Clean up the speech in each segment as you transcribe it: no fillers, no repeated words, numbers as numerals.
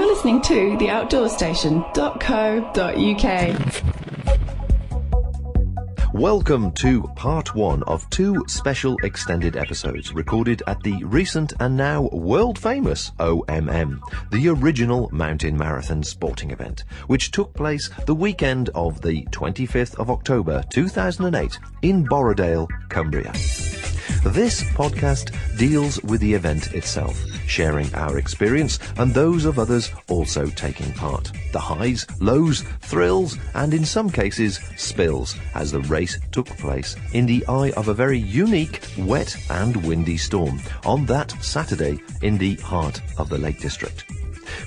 You're listening to theoutdoorstation.co.uk. Welcome to part one of two special extended episodes recorded at the recent and now world-famous OMM, the original mountain marathon sporting event, which took place the weekend of the 25th of October 2008 in Borrowdale, Cumbria. This podcast deals with the event itself, sharing our experience and those of others also taking part. The highs, lows, thrills, and in some cases, spills, as the race took place in the eye of a very unique, wet and windy storm on that Saturday in the heart of the Lake District.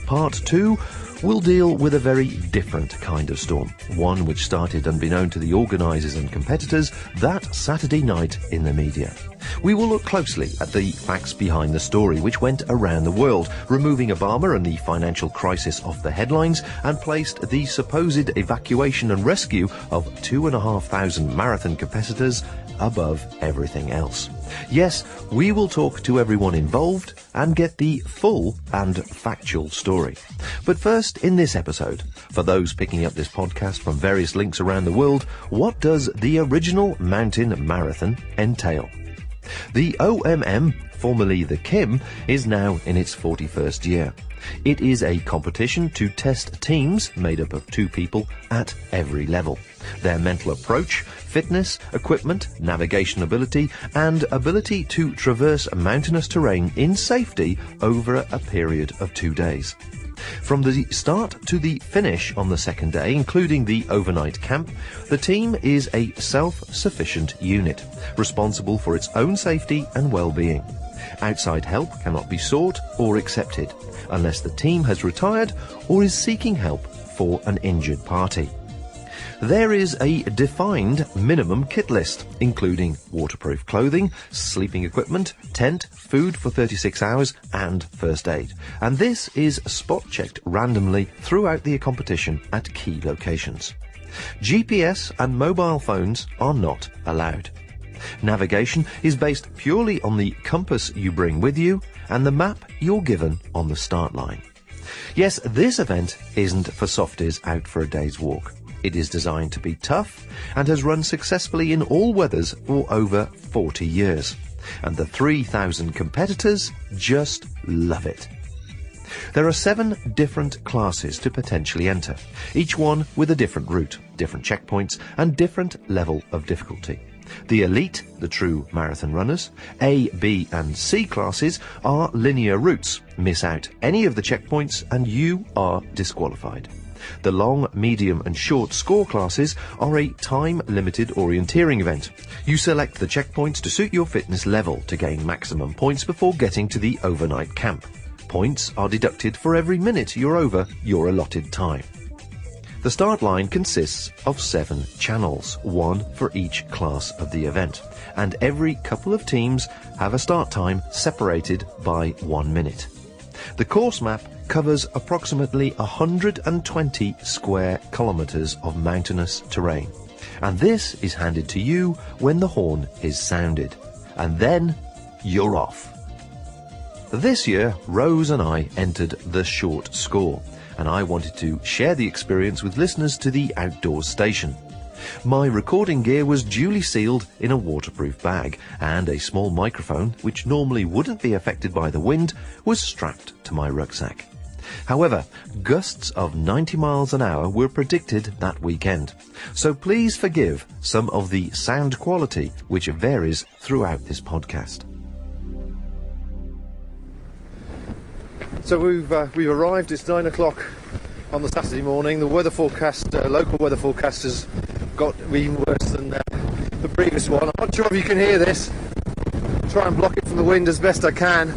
Part two will deal with a very different kind of storm, one which started unbeknown to the organisers and competitors that Saturday night in the media. We will look closely at the facts behind the story which went around the world, removing Obama and the financial crisis off the headlines and placed the supposed evacuation and rescue of 2,500 marathon competitors above everything else. Yes, we will talk to everyone involved and get the full and factual story. But first, in this episode, for those picking up this podcast from various links around the world, what does the original mountain marathon entail? The OMM, formerly the KIM, is now in its 41st year. It is a competition to test teams made up of two people at every level. Their mental approach, fitness, equipment, navigation ability, and ability to traverse mountainous terrain in safety over a period of 2 days. From the start to the finish on the second day, including the overnight camp, the team is a self-sufficient unit, responsible for its own safety and well-being. Outside help cannot be sought or accepted, unless the team has retired or is seeking help for an injured party. There is a defined minimum kit list, including waterproof clothing, sleeping equipment, tent, food for 36 hours, and first aid. And this is spot-checked randomly throughout the competition at key locations. GPS and mobile phones are not allowed. Navigation is based purely on the compass you bring with you and the map you're given on the start line. Yes, this event isn't for softies out for a day's walk. It is designed to be tough and has run successfully in all weathers for over 40 years. And the 3,000 competitors just love it. There are 7 different classes to potentially enter, each one with a different route, different checkpoints, and different level of difficulty. The elite, the true marathon runners, A, B and C classes are linear routes. Miss out any of the checkpoints and you are disqualified. The long, medium and short score classes are a time-limited orienteering event. You select the checkpoints to suit your fitness level to gain maximum points before getting to the overnight camp. Points are deducted for every minute you're over your allotted time. The start line consists of 7 channels, one for each class of the event, and every couple of teams have a start time separated by 1 minute. The course map covers approximately 120 square kilometres of mountainous terrain, and this is handed to you when the horn is sounded, and then you're off. This year, Rose and I entered the short score, and I wanted to share the experience with listeners to the Outdoors Station. My recording gear was duly sealed in a waterproof bag, and a small microphone, which normally wouldn't be affected by the wind, was strapped to my rucksack. However, gusts of 90 miles an hour were predicted that weekend, so please forgive some of the sound quality which varies throughout this podcast. So we've arrived. It's 9 o'clock on the Saturday morning. The weather forecast, local weather forecasters, got even worse than the previous one. I'm not sure if you can hear this. Try and block it from the wind as best I can,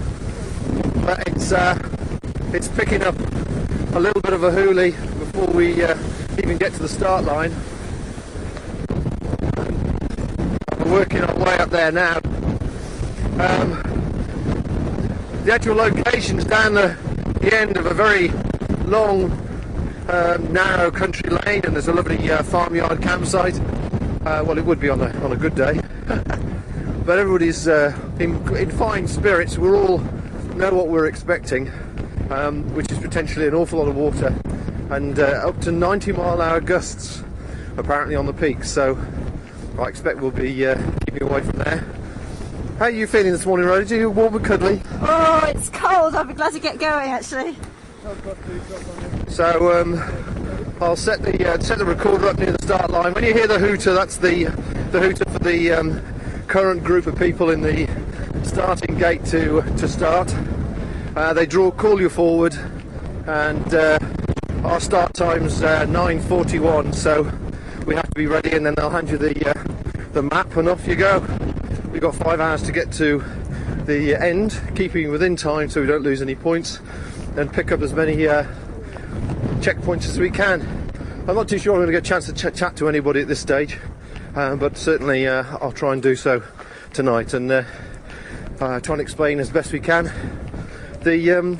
but it's picking up a little bit of a hoolie before we even get to the start line. We're working our way up there now. The actual location is down the end of a very long, narrow country lane, and there's a lovely farmyard campsite. Well, it would be on a good day, but everybody's in fine spirits. We all know what we're expecting. which is potentially an awful lot of water, and up to 90-mile-an-hour gusts apparently on the peak. So I expect we'll be keeping away from there. How are you feeling this morning, Rhoda? Are you warm and cuddly? Oh, it's cold. I'll be glad to get going, actually. So I'll set the recorder up near the start line. When you hear the hooter, that's the hooter for the current group of people in the starting gate to start. They call you forward, and our start time's 9:41, so we have to be ready, and then they'll hand you the map, and off you go. We've got 5 hours to get to the end, keeping within time so we don't lose any points, and pick up as many checkpoints as we can. I'm not too sure I'm going to get a chance to chat to anybody at this stage, but certainly I'll try and do so tonight, and try and explain as best we can the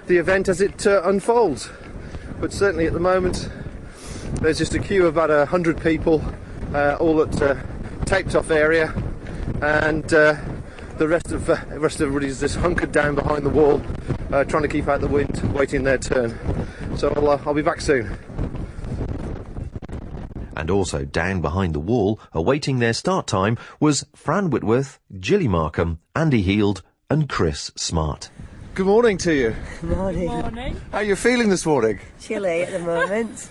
event as it unfolds. But certainly at the moment there's just a queue of about 100 people, all at taped off area, and the rest of everybody's just hunkered down behind the wall, trying to keep out the wind, waiting their turn. So I'll be back soon. And also down behind the wall, awaiting their start time, was Fran Whitworth, Gilly Markham, Andy Heald and Chris Smart. Good morning to you. Good morning. Good morning. How are you feeling this morning? Chilly at the moment.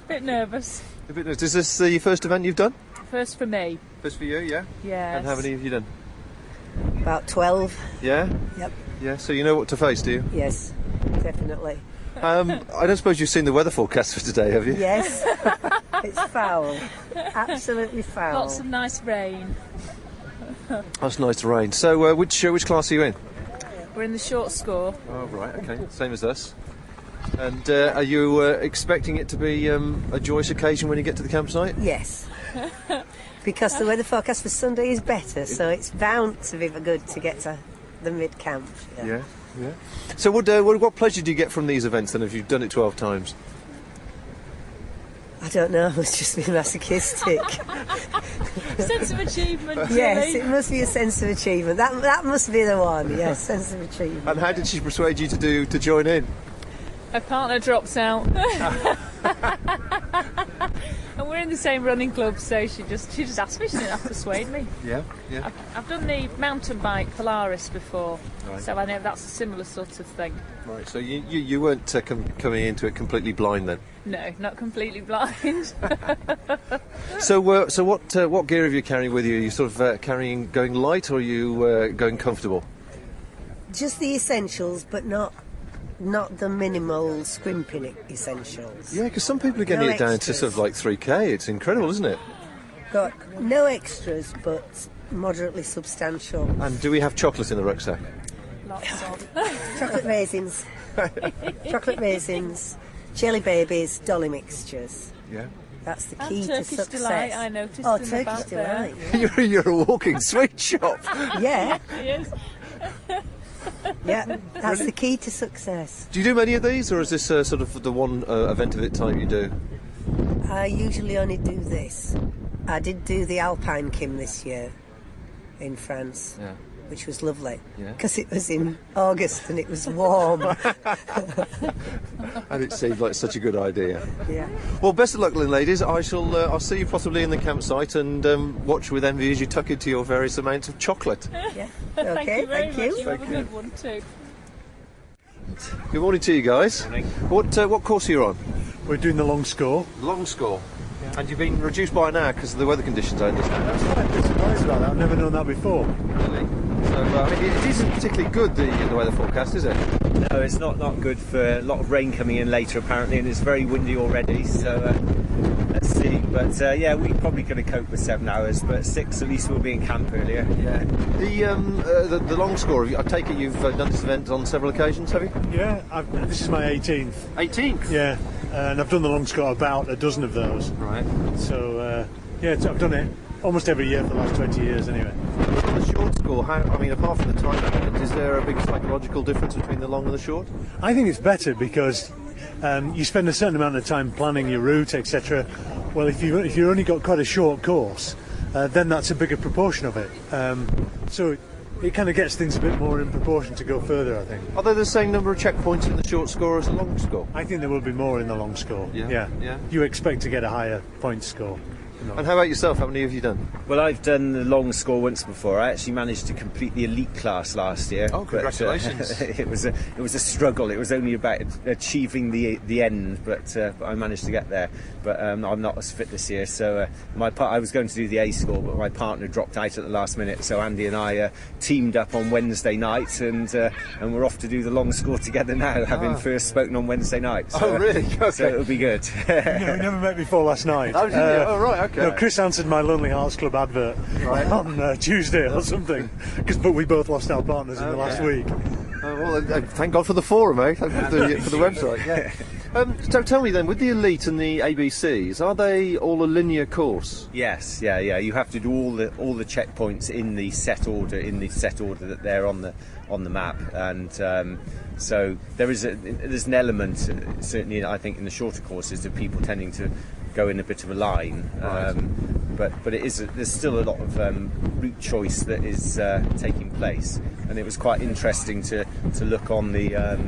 Bit nervous. A bit nervous. Is this the first event you've done? First for me. First for you, yeah? Yes. And how many have you done? About 12. Yeah? Yep. Yeah, so you know what to face, do you? Yes, definitely. I don't suppose you've seen the weather forecast for today, have you? Yes. It's foul. Absolutely foul. Lots of nice rain. That's nice to rain. So which class are you in? We're in the short score. Oh, right, okay. Same as us. And are you expecting it to be a joyous occasion when you get to the campsite? Yes. Because the weather forecast for Sunday is better, so it's bound to be good to get to the mid-camp. Yeah. So what pleasure do you get from these events then if you've done it 12 times? I don't know, it's just been masochistic. Sense of achievement, really. Yes, it must be a sense of achievement. That must be the one, yes, sense of achievement. And how did she persuade you to join in? Her partner drops out. And we're in the same running club, so she just asked me. She didn't have to persuade me. Yeah. I've done the mountain bike Polaris before, Right. so I know that's a similar sort of thing. Right, so you weren't coming into it completely blind then? No, not completely blind. So what gear have you carrying with you? Are you sort of going light, or are you going comfortable? Just the essentials, but not the minimal scrimping essentials. Yeah, because some people are getting No it down to extras. sort of like 3K. It's incredible, isn't it? Got no extras, but moderately substantial. And do we have chocolate in the rucksack? Lots of. Chocolate raisins, jelly babies, dolly mixtures. Yeah. That's the And key to Turkish success. Delight, I noticed Oh, in the Turkish back there. Delight. You're a walking sweet shop. Yeah, Yes. yeah. That's the key to success. Do you do many of these, or is this sort of the one event of its type you do? I usually only do this. I did do the Alpine Kim this year in France. Yeah. Which was lovely, Yeah. because it was in August and it was warm. And it seemed like such a good idea. Yeah. Well, best of luck, ladies. I'll see you possibly in the campsite and watch with envy as you tuck into your various amounts of chocolate. Yeah. Thank Okay, you very thank much. you. You have a good one too. Good morning to you guys. Morning. What course are you on? We're doing the long score. Long score. And you've been reduced by an hour because of the weather conditions, I understand. That's right, I'm a bit surprised about that. I've never known that before. Really? So I mean, it isn't particularly good, the weather forecast, is it? No, it's not good for a lot of rain coming in later apparently, and it's very windy already, so let's see. But yeah, we're probably going to cope with 7 hours, but 6 at least we'll be in camp earlier. Yeah. The long score, I take it you've done this event on several occasions, have you? Yeah, this is my 18th. 18th? Yeah, and I've done the long score about a dozen of those. Right. So yeah, I've done it almost every year for the last 20 years anyway. On the short score, apart from the time element, is there a big psychological difference between the long and the short? I think it's better because you spend a certain amount of time planning your route, etc. Well, if you've only got quite a short course, then that's a bigger proportion of it. So it kind of gets things a bit more in proportion to go further, I think. Are there the same number of checkpoints in the short score as the long score? I think there will be more in the long score. Yeah. You expect to get a higher point score. And how about yourself? How many have you done? Well, I've done the long score once before. I actually managed to complete the elite class last year. Oh, congratulations! But, it was a struggle. It was only about achieving the end, but I managed to get there. But I'm not as fit this year, so I was going to do the A score, but my partner dropped out at the last minute. So Andy and I teamed up on Wednesday night, and we're off to do the long score together now, having first spoken on Wednesday night. So, oh, really? Okay. So it'll be good. We never met before last night. Oh, did you? Oh, right. Okay. No, Chris answered my Lonely Hearts Club advert on Tuesday or something, but we both lost our partners in the last week. Well, thank God for the forum, eh? Thank God for the website. Yeah. So tell me then, with the elite and the ABCs, are they all a linear course? Yes, yeah. You have to do all the checkpoints in the set order that they're on the map, and so there's an element, certainly I think in the shorter courses, of people tending to go in a bit of a line. Right. But there's still a lot of route choice that is taking place, and it was quite interesting to look on the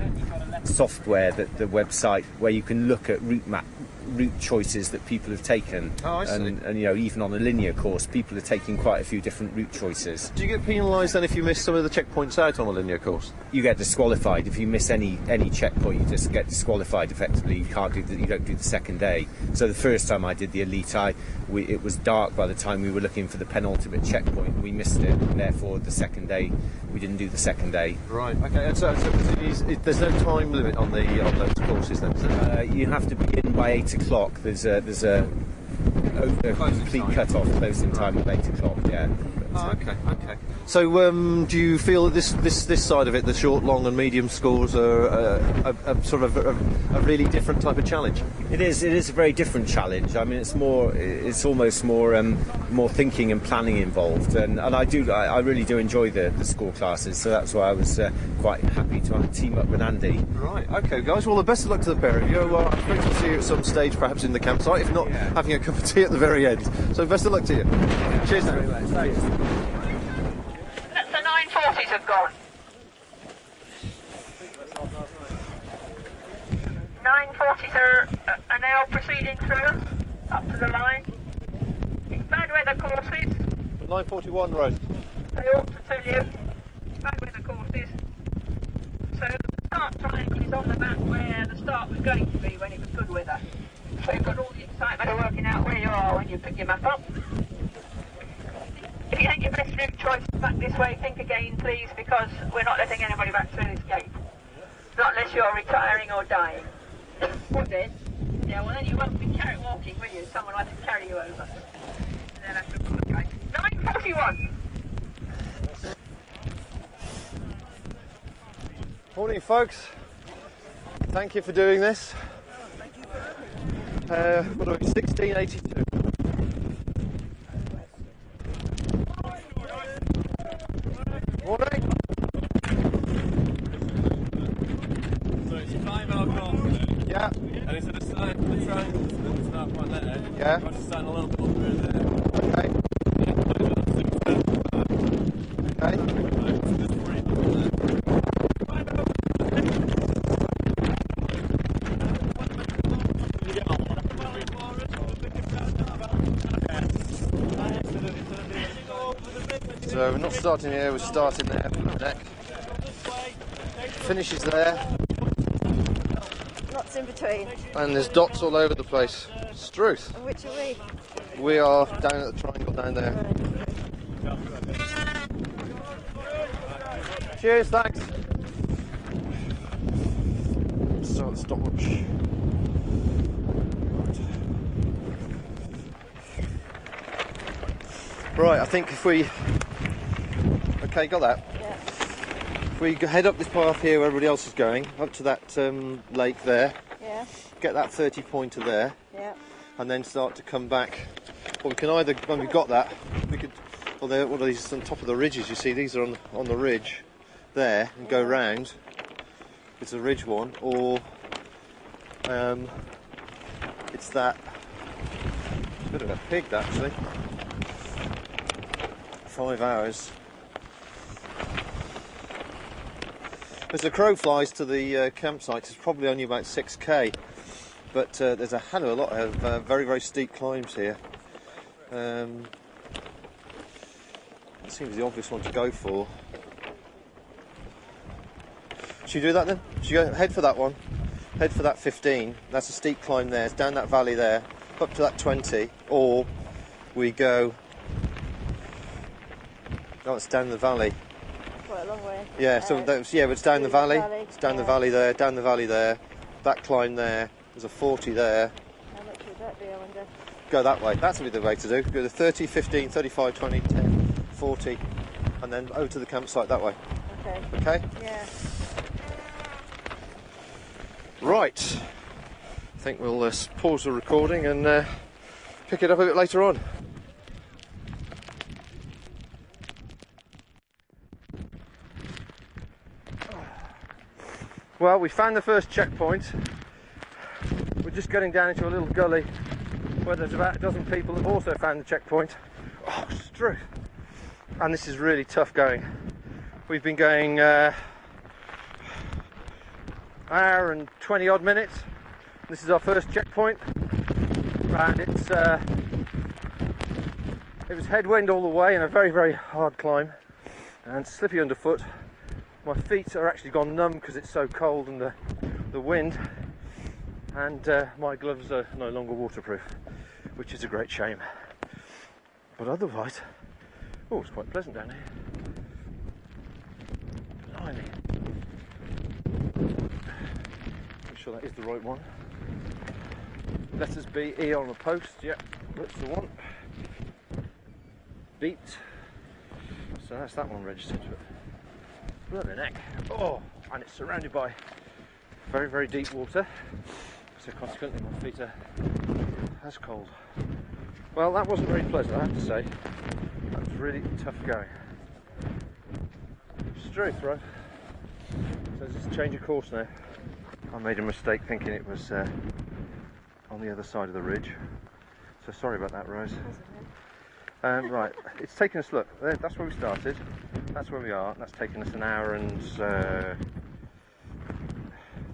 software, that the website, where you can look at route choices that people have taken. Oh, I see. And even on a linear course, people are taking quite a few different route choices. Do you get penalised then if you miss some of the checkpoints out on a linear course? You get disqualified if you miss any checkpoint. You just get disqualified effectively. You don't do the second day. So the first time I did the elite, it was dark by the time we were looking for the penultimate checkpoint. We missed it, and therefore the second day we didn't do the second day. Right. Okay. And so there's no time limit on those courses then, is there? You have to be in by 8 o'clock. There's a complete cut-off, closing time of 8 o'clock. Yeah. Oh, okay. So, do you feel that this side of it, the short, long, and medium scores, are a sort of a really different type of challenge? It is a very different challenge. I mean, it's almost more thinking and planning involved, and I really do enjoy the score classes. So that's why I was quite happy to team up with Andy. Right. Okay, guys. Well, the best of luck to the pair of you. I expect to see you at some stage, perhaps in the campsite, if not having a cup of tea at the very end. So, best of luck to you. Cheers. Very much. Thanks. The 940s have gone. 940s are now proceeding through, up to the line. It's bad weather courses. 941, Rose. They ought to tell you. Bad weather courses. So the start time is on the map where the start was going to be when it was good weather. So you've got all the excitement of working out where you are when you pick your map up. If you think your best route choice is back this way, think again, please, because we're not letting anybody back through this gate. Not unless you're retiring or dying. What then? Yeah, well then you won't be walking, will you? Someone will have to carry you over. And then have to put the gate. 941! Morning, folks. Thank you for doing this. What are we, 1682? Morning. So it's 5 o'clock. Yeah. And instead of starting the triangle, it's not quite there. Yeah. I'm just starting a little bit up through there. Okay. Okay. So we're not starting here, we're starting there for the neck. Finish is there. Lots in between. And there's dots all over the place. Struth. And which are we? We are down at the triangle down there. Cheers, thanks. Start the stopwatch. Right, I think if we... Okay, got that? Yeah. If we head up this path here where everybody else is going, up to that lake there, Yeah. get that 30 pointer there, Yeah. and then start to come back. Well, we can either, when we've got that, we could, well, what are these on top of the ridges, you see, these are on the ridge there, and go round. It's a ridge one, or it's that, it's a bit of a pig actually. 5 hours. As the crow flies to the campsite, it's probably only about 6k, but there's a hell of a lot of very, very steep climbs here. It seems the obvious one to go for. Should you do that then? Should you go head for that one? Head for that 15. That's a steep climb there. It's down that valley there, up to that 20. Or we go. Oh, it's down the valley. Quite a long way. Yeah. So yeah, but it's down the valley. It's down the valley there. Down the valley there. That climb there. There's a 40 there. How much would that be, I wonder? Go that way. That's the way to do. Go to 30, 15, 35, 20, 10, 40, and then over to the campsite that way. Okay. Okay? Yeah. Right. I think we'll pause the recording and pick it up a bit later on. Well, we found the first checkpoint. We're just getting down into a little gully where there's about a dozen people that have also found the checkpoint. Oh, Struth! And this is really tough going. We've been going hour and 20 odd minutes. This is our first checkpoint, and it was headwind all the way and a very, very hard climb and slippy underfoot. My feet are actually gone numb because it's so cold and the wind, and my gloves are no longer waterproof, which is a great shame. But otherwise, oh, it's quite pleasant down here. Blimey. Make sure that is the right one. Letters B, E on the post, yep, that's the one. Beat. So that's that one registered. Look at the neck. Oh, and it's surrounded by very, very deep water. So consequently my feet are as cold. Well, that wasn't very pleasant, I have to say. That was really tough going. Struth, right? So just change of course now. I made a mistake thinking it was on the other side of the ridge. So sorry about that, Rose. Right, it's taken us, look, that's where we started. That's where we are. That's taken us an hour and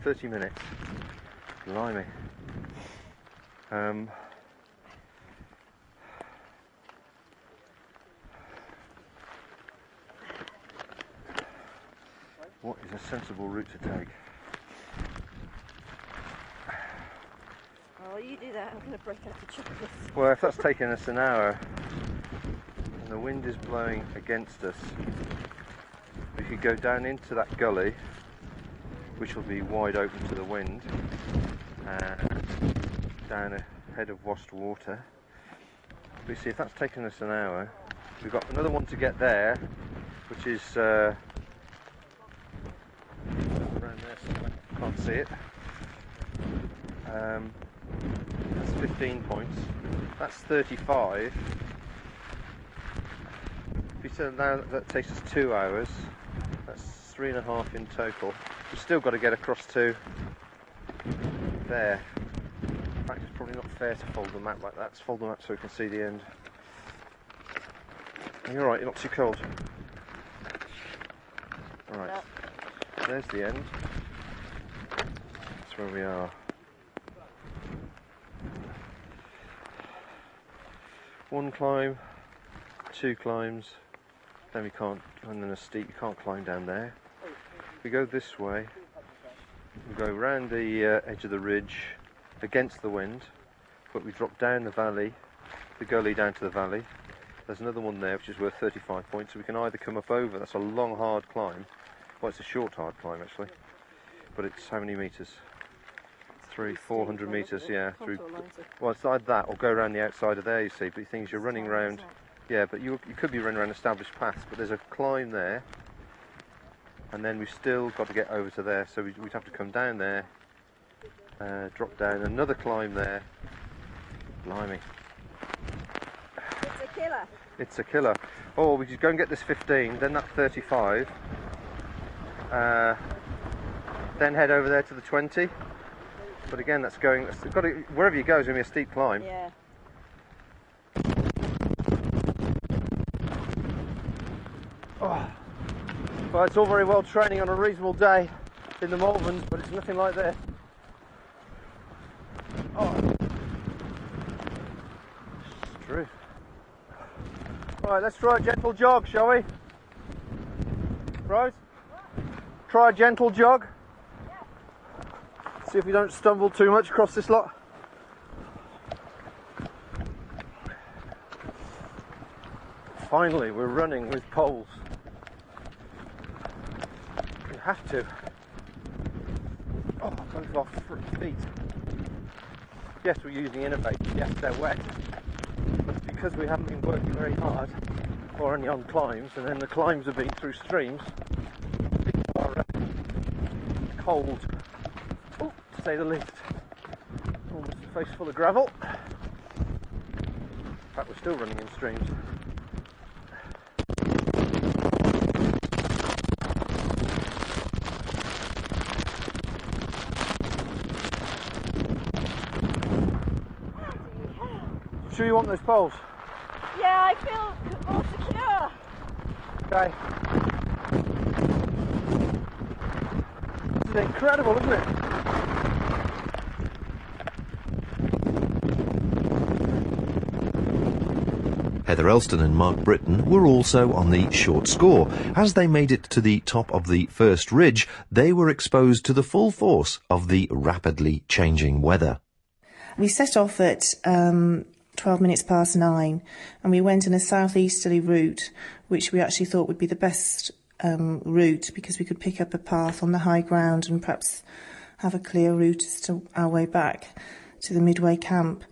30 minutes. Blimey. What is a sensible route to take? Oh, you do that, I'm going to break out the chocolate. Well, if that's taken us an hour and the wind is blowing against us, we could go down into that gully, which will be wide open to the wind, and down a head of washed water. But you see, if that's taken us an hour, we've got another one to get there, which is around there somewhere. Can't see it. That's 15 points. That's 35. If you said now that takes us 2 hours, that's 3.5 in total. We've still got to get across to there. In fact, it's probably not fair to fold the map like that. Let's fold the map so we can see the end. You're right, you're not too cold. Alright, there's the end. That's where we are. One climb, 2 climbs, then we can't, and then a steep, you can't climb down there. We go this way, we go round the edge of the ridge against the wind, but we drop down the valley, the gully down to the valley. There's another one there which is worth 35 points, so we can either come up over, that's a long hard climb, well it's a short hard climb actually, but it's how many metres? 400 metres, yeah. Well, it's like that, or go around the outside of there, you see. But the thing is, you're running around, yeah. But you could be running around established paths. But there's a climb there, and then we've still got to get over to there. So we'd have to come down there, drop down, another climb there. Blimey. It's a killer. It's a killer. Oh, we just go and get this 15, then that 35, then head over there to the 20. But again, that's going. It's got to, wherever you go is going to be a steep climb. Yeah. Oh, Well, it's all very well training on a reasonable day in the Malverns, but it's nothing like this. Oh. It's true. Right, let's try a gentle jog, shall we? Right? Try a gentle jog. See if we don't stumble too much across this lot. Finally, we're running with poles. You have to. Oh, both our feet. Yes, we're using innovators. Yes, they're wet. But because we haven't been working very hard, or only on climbs, and then the climbs have been through streams, these are cold, to say the least. Almost a face full of gravel. In fact, we're still running in streams. Sure you want those poles? Yeah, I feel more secure. Okay. This is incredible, isn't it? Heather Elston and Mark Britton were also on the short score. As they made it to the top of the first ridge, they were exposed to the full force of the rapidly changing weather. We set off at 12 minutes past 9, and we went in a southeasterly route, which we actually thought would be the best route, because we could pick up a path on the high ground and perhaps have a clear route as to our way back to the midway camp.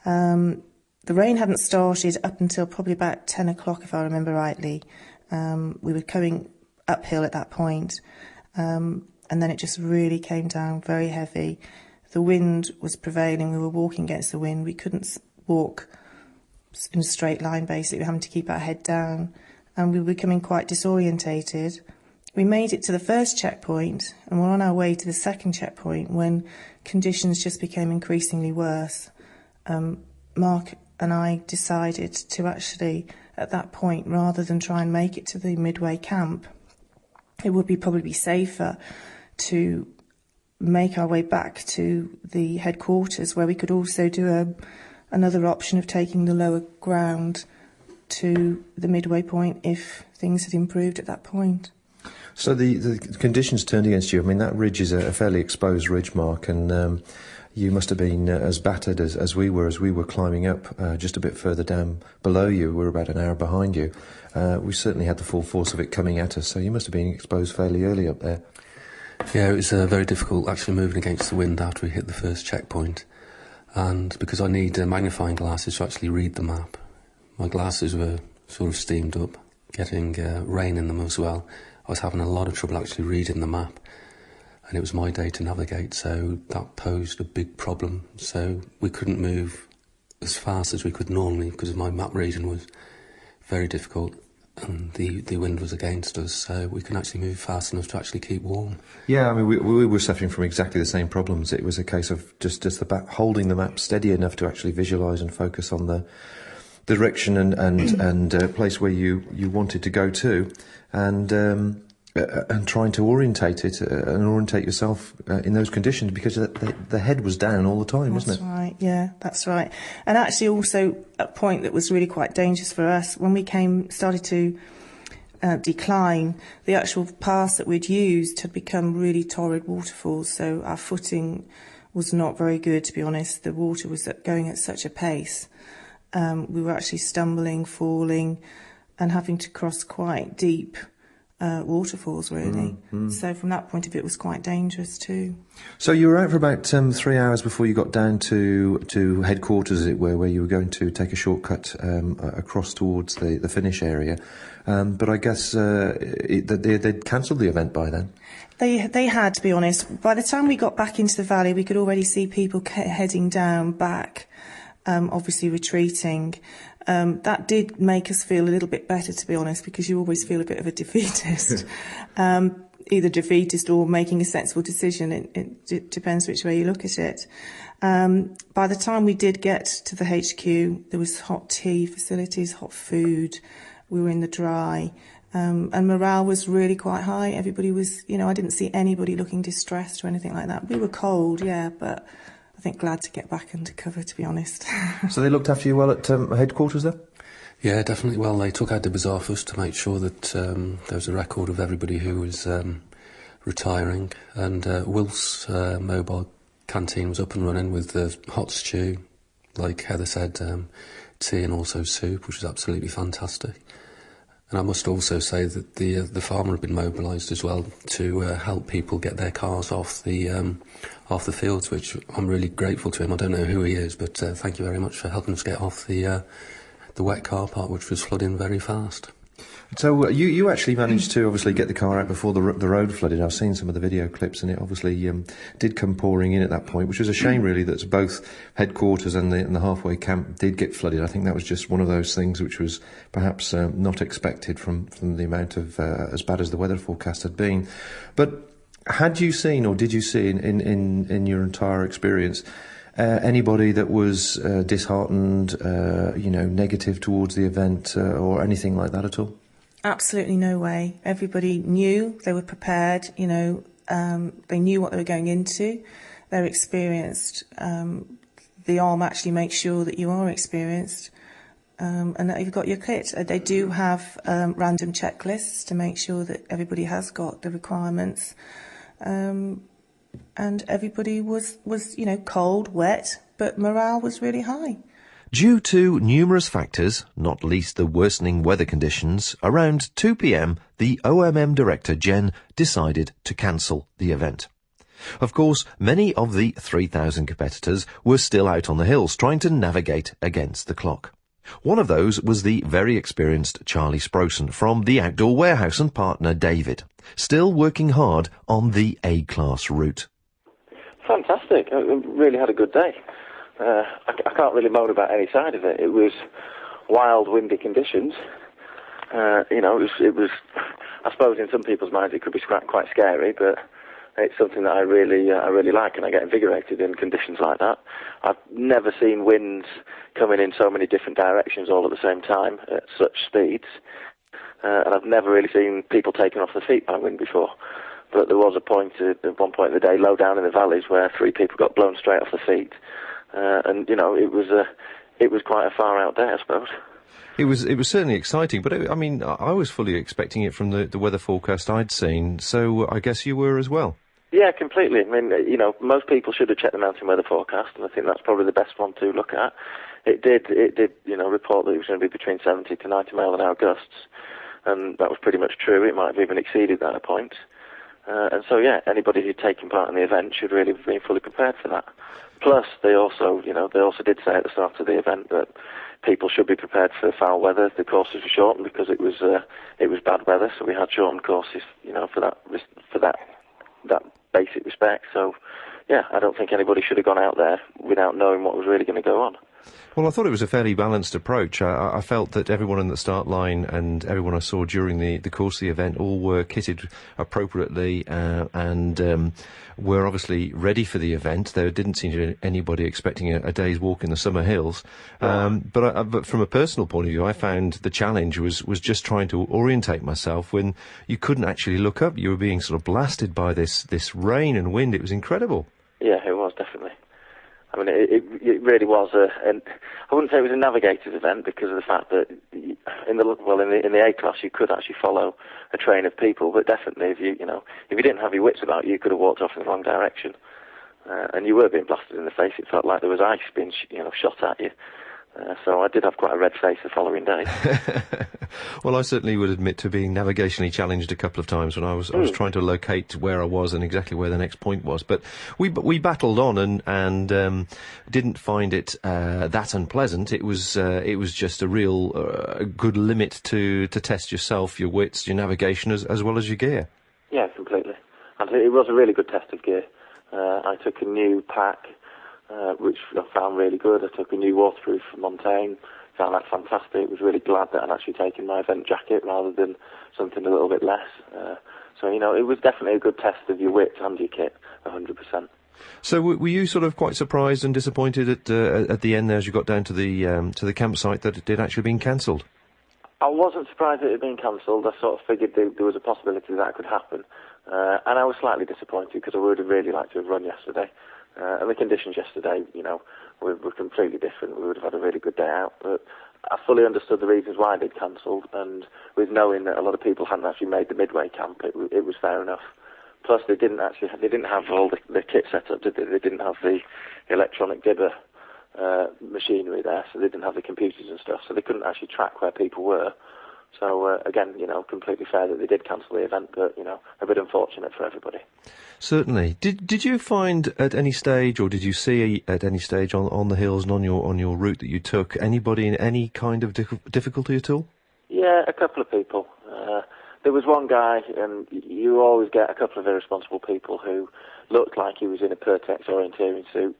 The rain hadn't started up until probably about 10 o'clock, if I remember rightly. We were coming uphill at that point, and then it just really came down very heavy. The wind was prevailing. We were walking against the wind. We couldn't walk in a straight line, basically. We were having to keep our head down, and we were becoming quite disorientated. We made it to the first checkpoint, and we're on our way to the second checkpoint when conditions just became increasingly worse. Mark and I decided to actually, at that point, rather than try and make it to the midway camp, it would be probably safer to make our way back to the headquarters, where we could also do another option of taking the lower ground to the midway point if things had improved at that point. So the conditions turned against you. I mean, that ridge is a fairly exposed ridge, Mark, and you must have been as battered as we were climbing up just a bit further down below you. We were about an hour behind you. We certainly had the full force of it coming at us, so you must have been exposed fairly early up there. Yeah, it was very difficult actually moving against the wind after we hit the first checkpoint. And because I need magnifying glasses to actually read the map, my glasses were sort of steamed up, getting rain in them as well. I was having a lot of trouble actually reading the map, and it was my day to navigate, so that posed a big problem. So we couldn't move as fast as we could normally because my map reading was very difficult, and the wind was against us, so we couldn't actually move fast enough to actually keep warm. Yeah, I mean, we were suffering from exactly the same problems. It was a case of just holding the map steady enough to actually visualise and focus on the direction and place where you wanted to go to, and trying to orientate it and orientate yourself in those conditions, because the head was down all the time, wasn't it? That's right, yeah, that's right. And actually also a point that was really quite dangerous for us, when we started to decline, the actual paths that we'd used had become really torrid waterfalls, so our footing was not very good, to be honest. The water was going at such a pace. We were actually stumbling, falling, and having to cross quite deep waterfalls, really. So from that point of view, it was quite dangerous too. So you were out for about 3 hours before you got down to headquarters, as it were, where you were going to take a shortcut across towards the finish area. But I guess they'd cancelled the event by then. They had, to be honest. By the time we got back into the valley, we could already see people heading down back, obviously retreating. That did make us feel a little bit better, to be honest, because you always feel a bit of a defeatist. Either defeatist or making a sensible decision. It depends which way you look at it. By the time we did get to the HQ, there was hot tea facilities, hot food. We were in the dry. And morale was really quite high. Everybody was, I didn't see anybody looking distressed or anything like that. We were cold, yeah, but I think glad to get back under cover, to be honest. So they looked after you well at headquarters there? Yeah, definitely. Well, they took our dibs off us to make sure that there was a record of everybody who was retiring. And Wilf's mobile canteen was up and running with the hot stew, like Heather said, tea and also soup, which was absolutely fantastic. And I must also say that the farmer had been mobilised as well to help people get their cars off the fields, which I'm really grateful to him. I don't know who he is, but thank you very much for helping us get off the wet car park, which was flooding very fast. So you actually managed to obviously get the car out before the road flooded. I've seen some of the video clips, and it obviously did come pouring in at that point, which was a shame really that both headquarters and the halfway camp did get flooded. I think that was just one of those things which was perhaps not expected from the amount of as bad as the weather forecast had been. But had you seen, or did you see in your entire experience, anybody that was disheartened, negative towards the event or anything like that at all? Absolutely no way. Everybody knew, they were prepared, they knew what they were going into. They're experienced. The ARM actually makes sure that you are experienced and that you've got your kit. They do have random checklists to make sure that everybody has got the requirements. And everybody was cold, wet, but morale was really high. Due to numerous factors, not least the worsening weather conditions, around 2 p.m, the OMM director, Jen, decided to cancel the event. Of course, many of the 3,000 competitors were still out on the hills trying to navigate against the clock. One of those was the very experienced Charlie Sproson from the Outdoor Warehouse and partner David, still working hard on the A-class route. Fantastic. I really had a good day. I can't really moan about any side of it. It was wild, windy conditions. It was, I suppose in some people's minds it could be quite scary, but it's something that I really like, and I get invigorated in conditions like that. I've never seen winds coming in so many different directions all at the same time at such speeds, and I've never really seen people taken off their feet by wind before. But there was at one point in the day, low down in the valleys, where 3 people got blown straight off their feet. It was quite a far out day, I suppose. It was certainly exciting, but I was fully expecting it from the weather forecast I'd seen, so I guess you were as well. Yeah, completely. Most people should have checked the mountain weather forecast, and I think that's probably the best one to look at. It did, report that it was going to be between 70 to 90 mile an hour gusts, and that was pretty much true. It might have even exceeded that at points. And so, yeah, anybody who'd taken part in the event should really have been fully prepared for that. Plus, they also did say at the start of the event that people should be prepared for foul weather. The courses were shortened because it was bad weather, so we had shortened courses, for that basic respect. So, yeah, I don't think anybody should have gone out there without knowing what was really going to go on. Well, I thought it was a fairly balanced approach. I felt that everyone in the start line and everyone I saw during the course of the event all were kitted appropriately and were obviously ready for the event. There didn't seem to be anybody expecting a day's walk in the summer hills. But from a personal point of view, I found the challenge was just trying to orientate myself when you couldn't actually look up. You were being sort of blasted by this rain and wind. It was incredible. Yeah, it was, definitely. It really was and I wouldn't say it was a navigated event because of the fact that in the A class you could actually follow a train of people, but definitely if you didn't have your wits about you could have walked off in the wrong direction, and you were being blasted in the face. It felt like there was ice being shot at you. So I did have quite a red face the following day. Well, I certainly would admit to being navigationally challenged a couple of times when I was trying to locate where I was and exactly where the next point was. But we battled on and didn't find it that unpleasant. It was just a real good limit to test yourself, your wits, your navigation, as well as your gear. Yeah, completely. And it was a really good test of gear. I took a new pack, which I found really good. I took a new waterproof Montaigne, found that fantastic. Was really glad that I'd actually taken my event jacket rather than something a little bit less. So it was definitely a good test of your wits and your kit, 100%. So were you sort of quite surprised and disappointed at the end there as you got down to the campsite that it did actually being cancelled? I wasn't surprised that it had been cancelled. I sort of figured there was a possibility that could happen. And I was slightly disappointed because I would have really liked to have run yesterday. And the conditions yesterday, were completely different. We would have had a really good day out. But I fully understood the reasons why they'd cancelled. And with knowing that a lot of people hadn't actually made the midway camp, it was fair enough. Plus, they didn't have all the kit set up, did they? They didn't have the electronic dibber machinery there, so they didn't have the computers and stuff, so they couldn't actually track where people were. So again, completely fair that they did cancel the event, but a bit unfortunate for everybody. Certainly. Did you find at any stage, or did you see at any stage on the hills and on your route that you took, anybody in any kind of difficulty at all? Yeah, a couple of people. There was one guy, and you always get a couple of irresponsible people who looked like he was in a Pertex orienteering suit.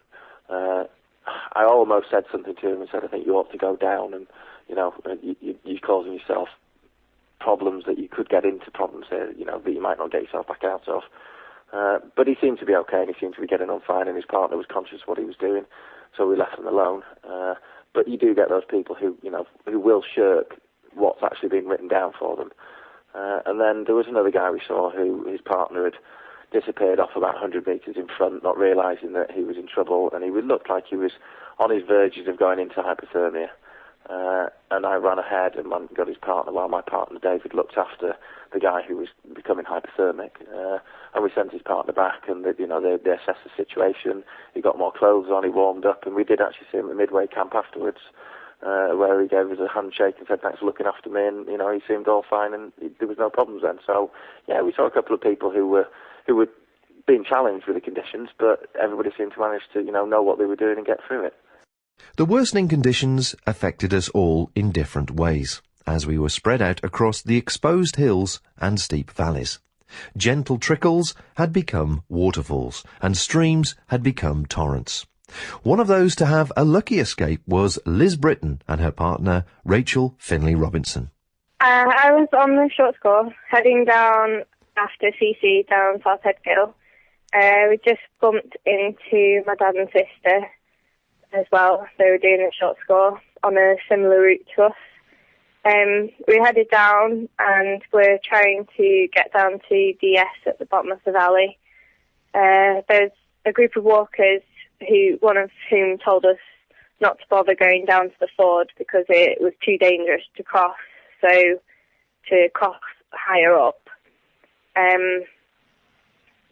I almost said something to him and said, I think you ought to go down, and you're causing yourself problems that you could get into problems here, that you might not get yourself back out of. But he seemed to be okay, and he seemed to be getting on fine, and his partner was conscious of what he was doing, so we left him alone. But you do get those people who will shirk what's actually been written down for them. And then there was another guy we saw who his partner had disappeared off about 100 metres in front, not realising that he was in trouble, and he looked like he was on his verges of going into hypothermia. And I ran ahead and got his partner, while my partner David looked after the guy who was becoming hypothermic. And we sent his partner back, and they assessed the situation. He got more clothes on, he warmed up, and we did actually see him at midway camp afterwards, where he gave us a handshake and said thanks for looking after me, and he seemed all fine, and there was no problems then. So yeah, we saw a couple of people who were being challenged with the conditions, but everybody seemed to manage to know what they were doing and get through it. The worsening conditions affected us all in different ways, as we were spread out across the exposed hills and steep valleys. Gentle trickles had become waterfalls, and streams had become torrents. One of those to have a lucky escape was Liz Britton and her partner, Rachel Finley Robinson. I was on the short score, heading down after CC down South Headgill. We just bumped into my dad and sister as well. They were doing a short score on a similar route to us. We headed down and we're trying to get down to DS at the bottom of the valley. There's a group of walkers one of whom told us not to bother going down to the ford because it was too dangerous to cross, so to cross higher up.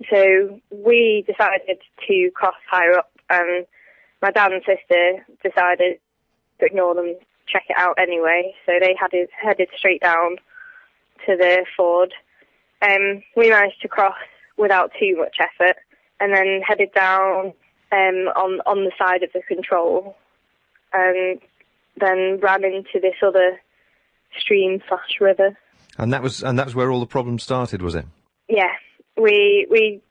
So we decided to cross higher up, and my dad and sister decided to ignore them, check it out anyway, so they headed straight down to the ford. We managed to cross without too much effort, and then headed down on the side of the control, and then ran into this other stream/river. And that was where all the problems started, was it? Yeah, we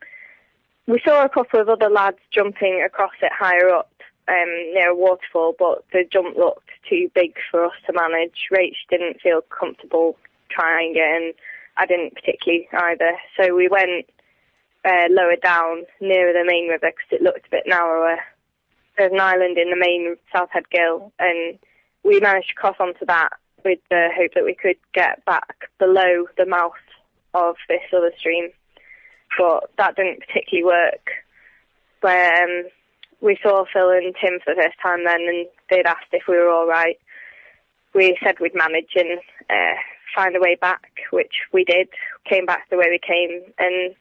saw a couple of other lads jumping across it higher up near a waterfall, but the jump looked too big for us to manage. Rach didn't feel comfortable trying it, and I didn't particularly either. So we went lower down nearer the main river because it looked a bit narrower. There's an island in the main South Headgill, and we managed to cross onto that with the hope that we could get back below the mouth of this other stream. But that didn't particularly work. Where we saw Phil and Tim for the first time then, and they'd asked if we were all right. We said we'd manage and find a way back, which we did. Came back the way we came, and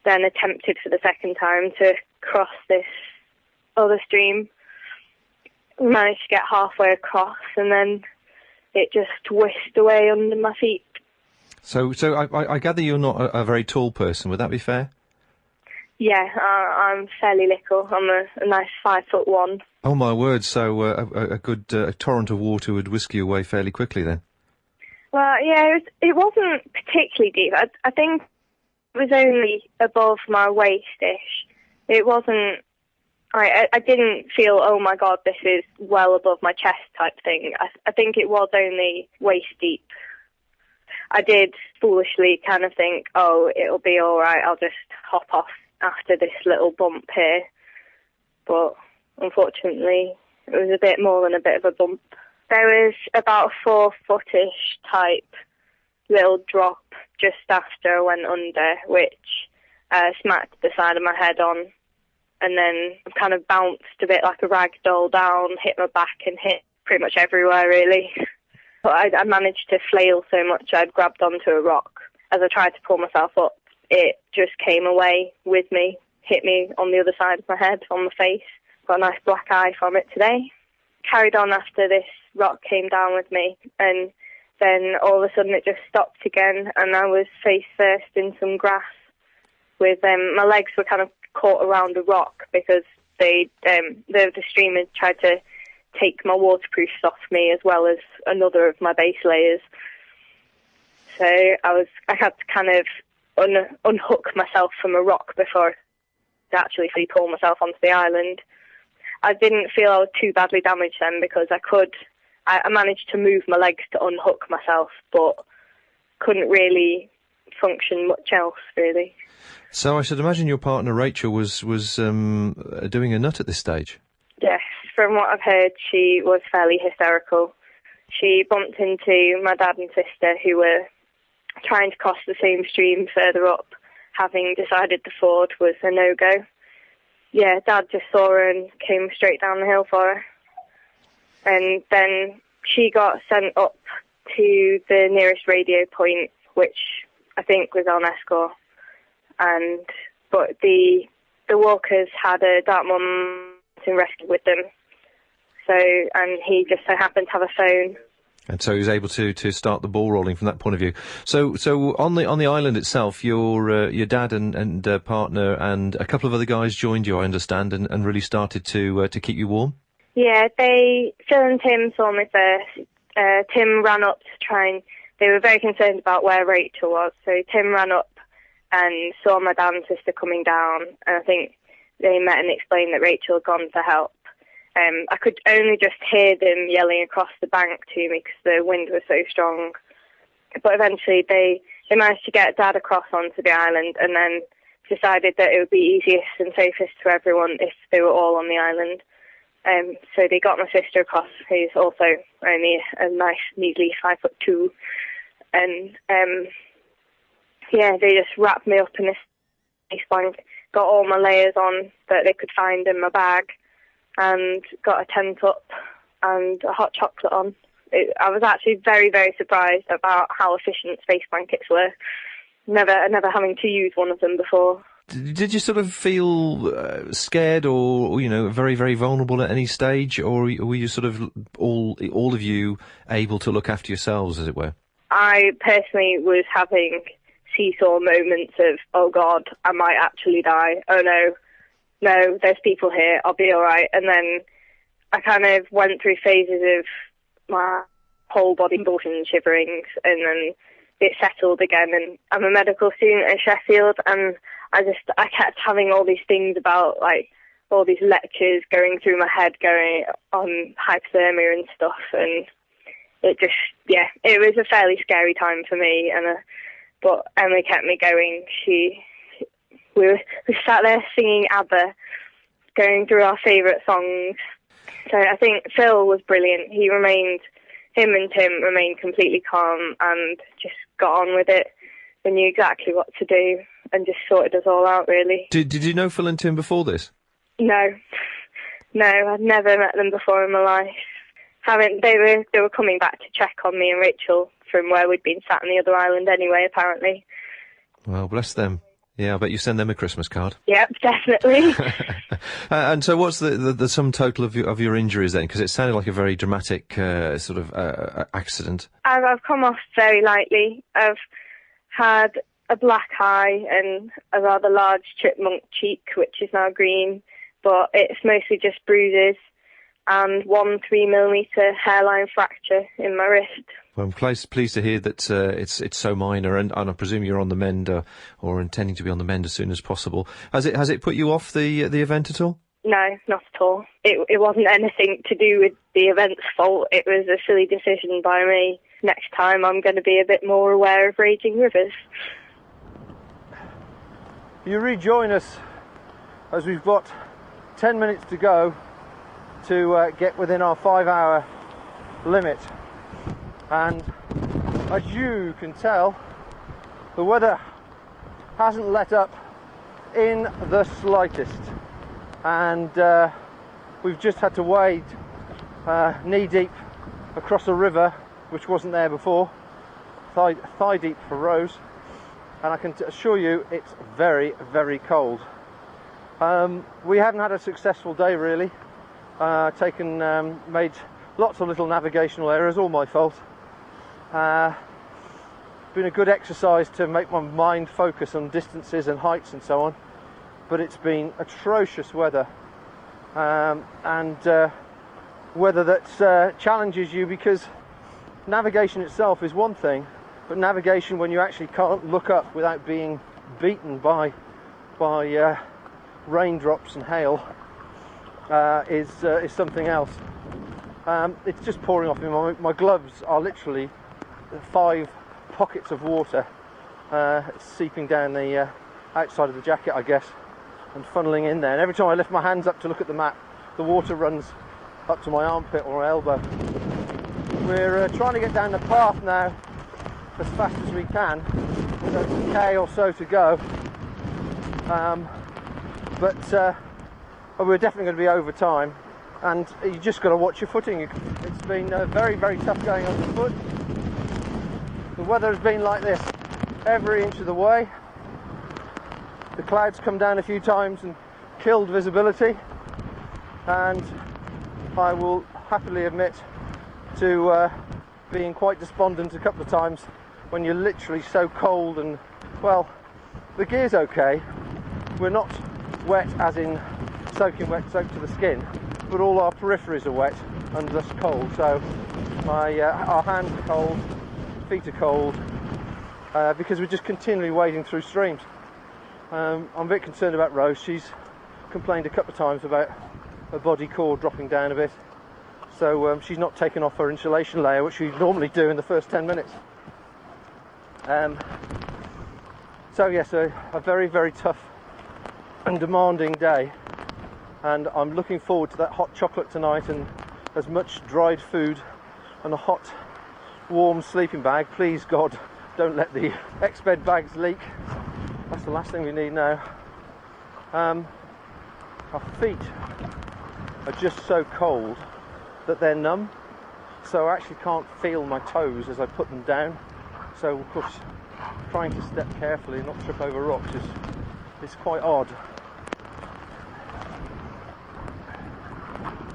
then attempted for the second time to cross this other stream. We managed to get halfway across, and then it just whisked away under my feet. So I gather you're not a very tall person, would that be fair? Yeah, I'm fairly little. I'm a nice 5'1". Oh my word, so a good torrent of water would whisk you away fairly quickly then? Well, yeah, it wasn't particularly deep. I think it was only above my waist-ish. It wasn't... I didn't feel, oh my god, this is well above my chest type thing. I think it was only waist-deep. I did foolishly kind of think, oh, it'll be alright, I'll just hop off after this little bump here. But unfortunately, it was a bit more than a bit of a bump. There was about a 4-footish type little drop just after I went under, which smacked the side of my head on, and then kind of bounced a bit like a rag doll down, hit my back and hit pretty much everywhere really. But I managed to flail so much I'd grabbed onto a rock. As I tried to pull myself up, it just came away with me, hit me on the other side of my head, on the face. Got a nice black eye from it today. Carried on after this rock came down with me, and then all of a sudden it just stopped again, and I was face first in some grass with my legs were kind of caught around a rock because the stream had tried to take my waterproofs off me as well as another of my base layers. So I had to kind of unhook myself from a rock before I actually pull myself onto the island. I didn't feel I was too badly damaged then because I managed to move my legs to unhook myself, but couldn't really function much else really. So I should imagine your partner Rachel was doing a nut at this stage. Yes, from what I've heard, she was fairly hysterical. She bumped into my dad and sister who were trying to cross the same stream further up, having decided the ford was a no-go. Yeah, Dad just saw her and came straight down the hill for her. And then she got sent up to the nearest radio point, which I think was on Escort. But the walkers had a Dartmoor Mountain Rescue with them. So, and he just so happened to have a phone. And so he was able to start the ball rolling from that point of view. So on the island itself, your dad and partner and a couple of other guys joined you, I understand, and really started to keep you warm. Yeah, Phil and Tim saw me first. Tim ran up to try and. They were very concerned about where Rachel was, so Tim ran up and saw my dad and sister coming down, and I think they met and explained that Rachel had gone for help. I could only just hear them yelling across the bank to me because the wind was so strong. But eventually they managed to get Dad across onto the island and then decided that it would be easiest and safest for everyone if they were all on the island. So they got my sister across, who's also only a nice, measly 5'2", and they just wrapped me up in this space blanket, got all my layers on that they could find in my bag, and got a tent up and a hot chocolate on. I was actually very, very surprised about how efficient space blankets were. Never having to use one of them before. Did you sort of feel scared or very, very vulnerable at any stage, or were you sort of all of you able to look after yourselves, as it were? I personally was having seesaw moments of, oh God, I might actually die. Oh no, there's people here, I'll be alright. And then I kind of went through phases of my whole body convulsions and shiverings, and then it settled again. And I'm a medical student at Sheffield, and I kept having all these things about, like, all these lectures going through my head going on hypothermia and stuff, and it just, it was a fairly scary time for me, but Emily kept me going. We sat there singing ABBA, going through our favourite songs. So I think Phil was brilliant. Him and Tim remained completely calm and just got on with it. They knew exactly what to do and just sorted us all out, really. Did you know Phil and Tim before this? No, I'd never met them before in my life. They were coming back to check on me and Rachel from where we'd been sat on the other island anyway, apparently. Well, bless them. Yeah, I bet you send them a Christmas card. Yep, definitely. And so what's the sum total of your injuries then? Because it sounded like a very dramatic sort of accident. I've come off very lightly. I've had a black eye and a rather large chipmunk cheek, which is now green, but it's mostly just bruises and 1 3mm hairline fracture in my wrist. Well, I'm pleased to hear that it's so minor, and I presume you're on the mend or intending to be on the mend as soon as possible. Has it put you off the event at all? No, not at all. It wasn't anything to do with the event's fault. It was a silly decision by me. Next time I'm going to be a bit more aware of raging rivers. You rejoin us as we've got 10 minutes to go to get within our 5-hour limit. And as you can tell, the weather hasn't let up in the slightest, and we've just had to wade knee deep across a river which wasn't there before, thigh deep for Rose, and I can assure you it's very, very cold. We haven't had a successful day really. Made lots of little navigational errors, all my fault. Been a good exercise to make my mind focus on distances and heights and so on, but it's been atrocious weather, and weather that challenges you, because navigation itself is one thing, but navigation when you actually can't look up without being beaten by raindrops and hail is something else. It's just pouring off me. My gloves are literally 5 pockets of water seeping down the outside of the jacket, I guess, and funneling in there. And every time I lift my hands up to look at the map, the water runs up to my armpit or elbow. We're trying to get down the path now as fast as we can. There's a K or so to go, but we're definitely going to be over time. And you just got to watch your footing. It's been very, very tough going on the foot. The weather has been like this every inch of the way. The clouds come down a few times and killed visibility, and I will happily admit to being quite despondent a couple of times when you're literally so cold. And well, the gear's okay, we're not wet as in soaking wet, soaked to the skin, but all our peripheries are wet and thus cold. So our hands are cold, feet are cold, because we're just continually wading through streams. I'm a bit concerned about Rose. She's complained a couple of times about her body core dropping down a bit, so she's not taken off her insulation layer, which we normally do in the first 10 minutes. So yes, a very, very tough and demanding day, and I'm looking forward to that hot chocolate tonight and as much dried food and a hot warm sleeping bag. Please God, don't let the X-bed bags leak. That's the last thing we need now. Our feet are just so cold that they're numb, so I actually can't feel my toes as I put them down. So of course, trying to step carefully and not trip over rocks is quite odd.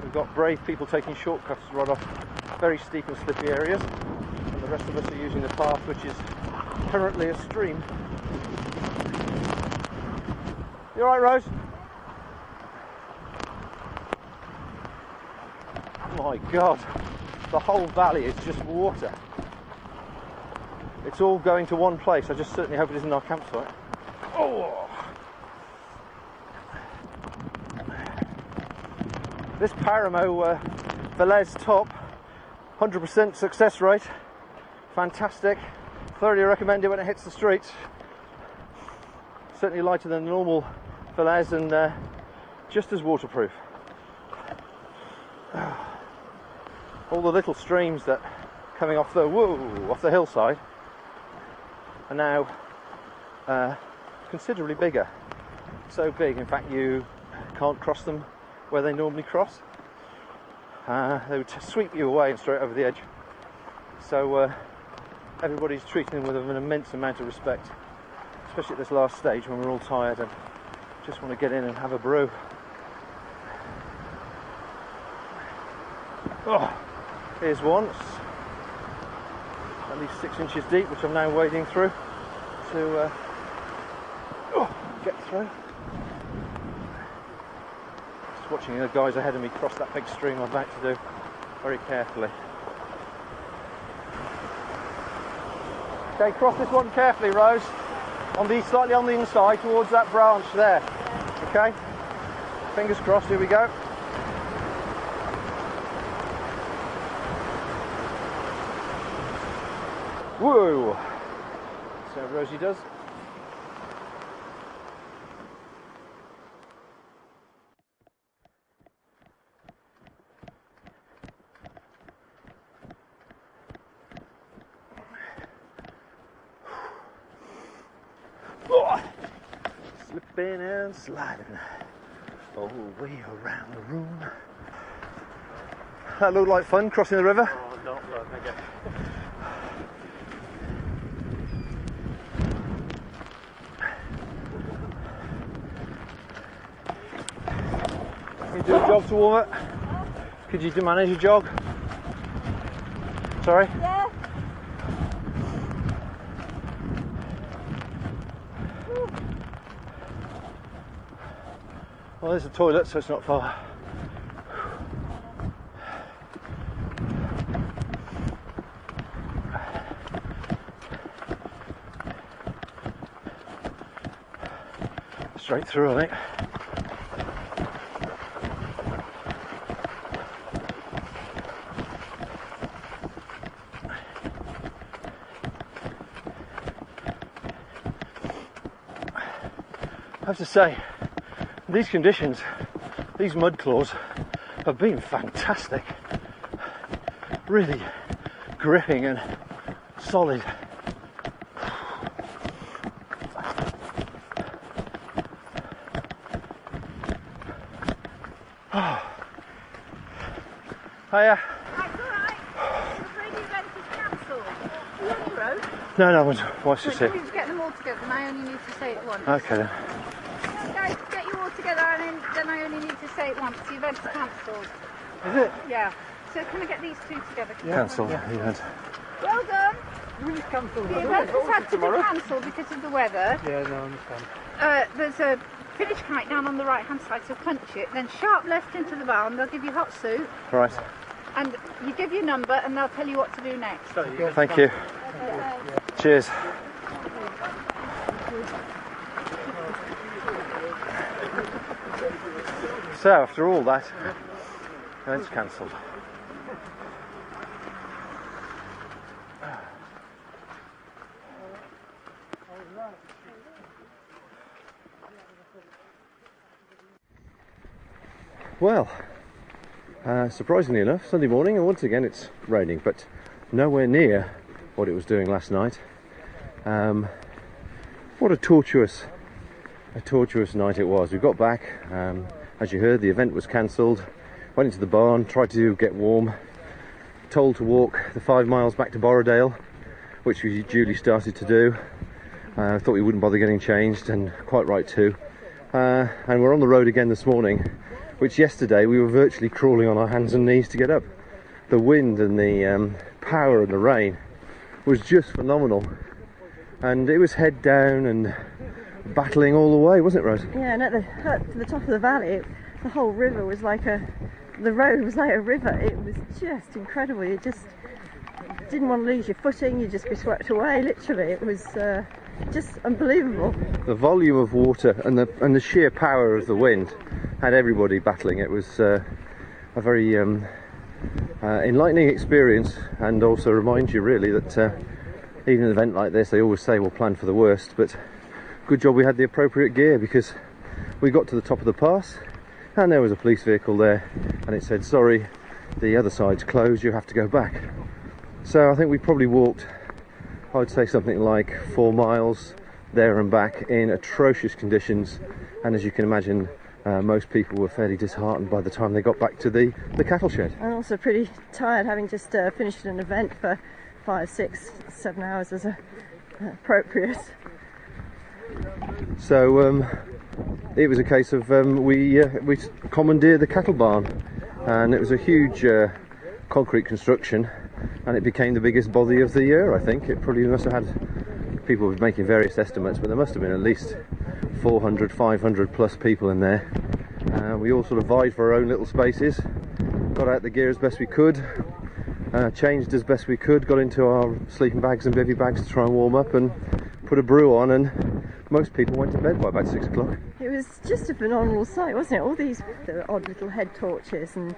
We've got brave people taking shortcuts right off very steep and slippy areas, and the rest of us are using the path, which is currently a stream. You alright, Rose? My God, the whole valley is just water. It's all going to one place. I just certainly hope it isn't our campsite. Oh! This Paramo Velez top, 100% success rate. Fantastic. Thoroughly recommend it when it hits the streets. Certainly lighter than the normal Velez, and just as waterproof. All the little streams that coming off the hillside are now considerably bigger. So big, in fact, you can't cross them where they normally cross. They would sweep you away and straight over the edge. So everybody's treating them with an immense amount of respect, especially at this last stage when we're all tired and just want to get in and have a brew. Oh, here's one. It's at least 6 inches deep, which I'm now wading through to get through. Just watching the guys ahead of me cross that big stream I'm about to do very carefully. Okay, cross this one carefully, Rose. Slightly on the inside towards that branch there. Okay? Fingers crossed, here we go. Whoa! So Rosie does. slipping and sliding all the way around the room. That looked like fun, crossing the river. Oh, not fun, okay. You do a jog to warm it? Could you manage a jog? Sorry? Yeah. Well, there's a toilet, so it's not far. Straight through, I think. I have to say, these conditions, these mud claws have been fantastic. Really gripping and solid. Oh. Hiya. That's alright. I'm afraid the event is cancelled. Are you on your own? No, watch this Well, here. you get them all together and I only need to say it once. Okay then. Guys, get you all together and then I only need to say it once. The event's cancelled. Is it? Yeah. So can I get these two together? Cancel the event. Well done. Really cancelled. The event has had to be cancelled because of the weather. Yeah, no, I understand. There's a finish kite down on the right hand side, so punch it. Then sharp left into the barn. They'll give you hot soup. Right. And you give your number and they'll tell you what to do next. Thank you. Cheers. So after all that, event's cancelled. Well, surprisingly enough, Sunday morning, and once again it's raining, but nowhere near what it was doing last night. What a tortuous night it was. We got back, as you heard, the event was cancelled, went into the barn, tried to get warm, told to walk the 5 miles back to Borrowdale, which we duly started to do. Thought we wouldn't bother getting changed, and quite right too. And we're on the road again this morning, which yesterday we were virtually crawling on our hands and knees to get up. The wind and the power and the rain was just phenomenal, and it was head down and battling all the way, wasn't it, Rose? Yeah, and at the top of the valley, the whole river was like the road was like a river. It was just incredible. You just didn't want to lose your footing, you'd just be swept away, literally. It was just unbelievable. The volume of water and the sheer power of the wind had everybody battling. It was a very enlightening experience, and also reminds you really that even an event like this, they always say we'll plan for the worst, but good job we had the appropriate gear, because we got to the top of the pass and there was a police vehicle there and it said, sorry, the other side's closed, you have to go back. So I think we probably walked, I would say something like 4 miles there and back in atrocious conditions, and as you can imagine, most people were fairly disheartened by the time they got back to the cattle shed. And also pretty tired, having just finished an event for 5, 6, 7 hours as appropriate. So it was a case of we commandeered the cattle barn, and it was a huge concrete construction, and it became the biggest bothy of the year. I think it probably must have had, people were making various estimates, but there must have been at least 400, 500 plus people in there. We all sort of vied for our own little spaces, got out the gear as best we could, changed as best we could, got into our sleeping bags and bivvy bags to try and warm up, and put a brew on, and most people went to bed by about 6 o'clock. It was just a phenomenal sight, wasn't it? All these odd little head torches and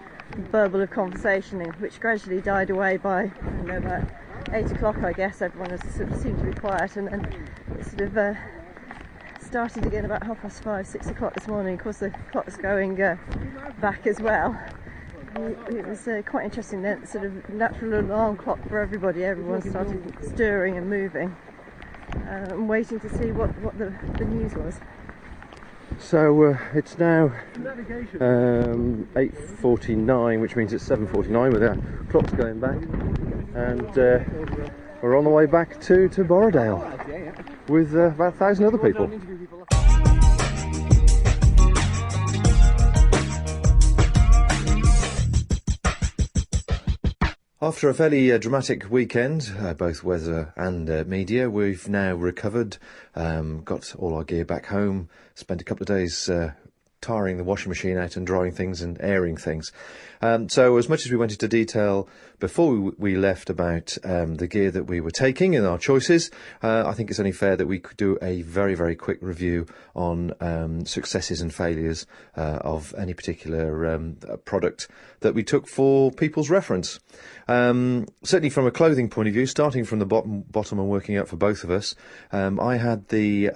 burble of conversation, which gradually died away by, I don't know, about 8 o'clock, I guess. Everyone has sort of seemed to be quiet, and it sort of started again about 5:30, 6 o'clock this morning. Of course, the clock's going back as well. It was quite interesting, that sort of natural alarm clock for everybody. Everyone started stirring and moving, and waiting to see what the news was. So it's now 8:49, which means it's 7:49 with our clocks going back, and we're on the way back to Borrowdale with about 1,000 other people. After a fairly dramatic weekend, both weather and media, we've now recovered, got all our gear back home, spent a couple of days tiring the washing machine out and drying things and airing things. So as much as we went into detail before we left about the gear that we were taking and our choices, I think it's only fair that we could do a very, very quick review on successes and failures of any particular product that we took for people's reference. Certainly from a clothing point of view, starting from the bottom and working up for both of us, I had the